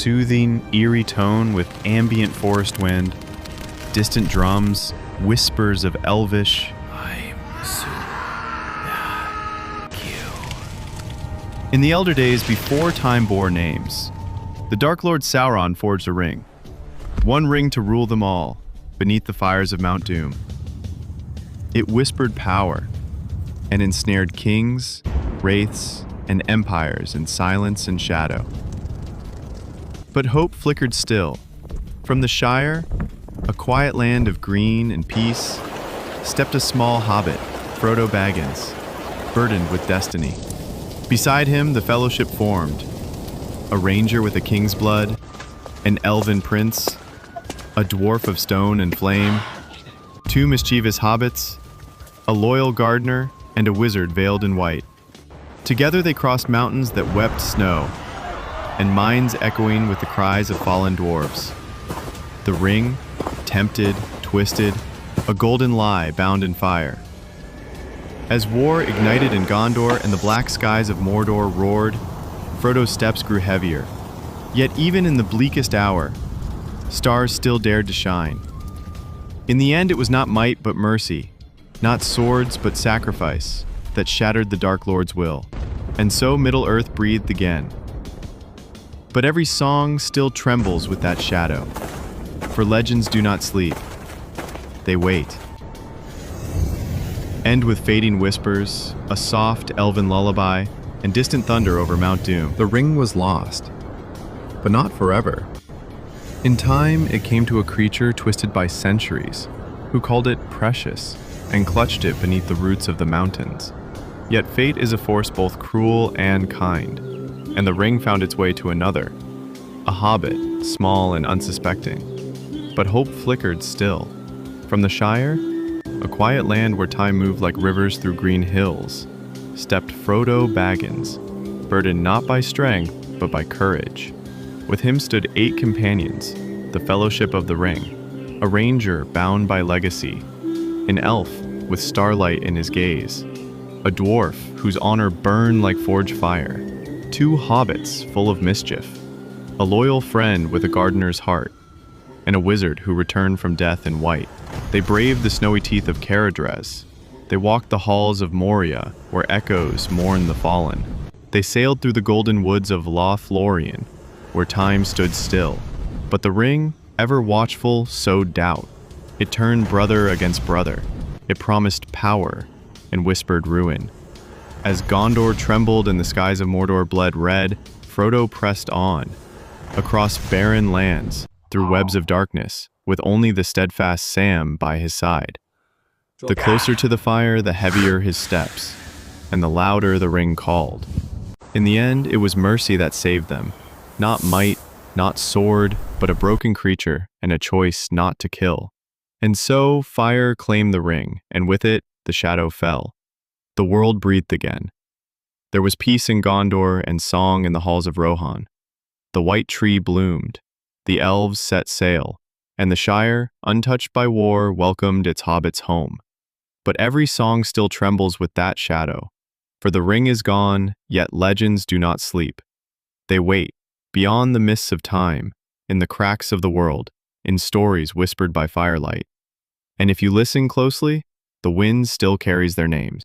soothing, eerie tone with ambient forest wind, distant drums, whispers of Elvish. In the elder days before time bore names, the Dark Lord Sauron forged a ring. One ring to rule them all, beneath the fires of Mount Doom. It whispered power, and ensnared kings, wraiths, and empires in silence and shadow. But hope flickered still. From the Shire, a quiet land of green and peace, stepped a small hobbit, Frodo Baggins, burdened with destiny. Beside him, the Fellowship formed, a ranger with a king's blood, an elven prince, a dwarf of stone and flame, two mischievous hobbits, a loyal gardener, and a wizard veiled in white. Together they crossed mountains that wept snow, and mines echoing with the cries of fallen dwarves. The ring, tempted, twisted, a golden lie bound in fire. As war ignited in Gondor and the black skies of Mordor roared, Frodo's steps grew heavier. Yet even in the bleakest hour, stars still dared to shine. In the end, it was not might but mercy, not swords but sacrifice, that shattered the Dark Lord's will. And so Middle-earth breathed again. But every song still trembles with that shadow, for legends do not sleep. They wait. End with fading whispers, a soft elven lullaby, and distant thunder over Mount Doom. The ring was lost, but not forever. In time, it came to a creature twisted by centuries, who called it precious and clutched it beneath the roots of the mountains. Yet fate is a force both cruel and kind, and the ring found its way to another, a hobbit, small and unsuspecting. But hope flickered still. From the Shire, a quiet land where time moved like rivers through green hills, stepped Frodo Baggins, burdened not by strength, but by courage. With him stood 8 companions, the Fellowship of the Ring, a ranger bound by legacy, an elf with starlight in his gaze, a dwarf whose honor burned like forged fire, 2 hobbits full of mischief, a loyal friend with a gardener's heart, and a wizard who returned from death in white. They braved the snowy teeth of Caradres. They walked the halls of Moria, where echoes mourned the fallen. They sailed through the golden woods of Lothlorien, where time stood still. But the ring, ever watchful, sowed doubt. It turned brother against brother. It promised power and whispered ruin. As Gondor trembled and the skies of Mordor bled red, Frodo pressed on, across barren lands, through webs of darkness, with only the steadfast Sam by his side. The closer to the fire, the heavier his steps, and the louder the ring called. In the end, it was mercy that saved them. Not might, not sword, but a broken creature and a choice not to kill. And so fire claimed the ring, and with it, the shadow fell. The world breathed again. There was peace in Gondor and song in the halls of Rohan. The white tree bloomed. The elves set sail, and the Shire, untouched by war, welcomed its hobbits home. But every song still trembles with that shadow. For the ring is gone, yet legends do not sleep. They wait, beyond the mists of time, in the cracks of the world, in stories whispered by firelight. And if you listen closely, the wind still carries their names.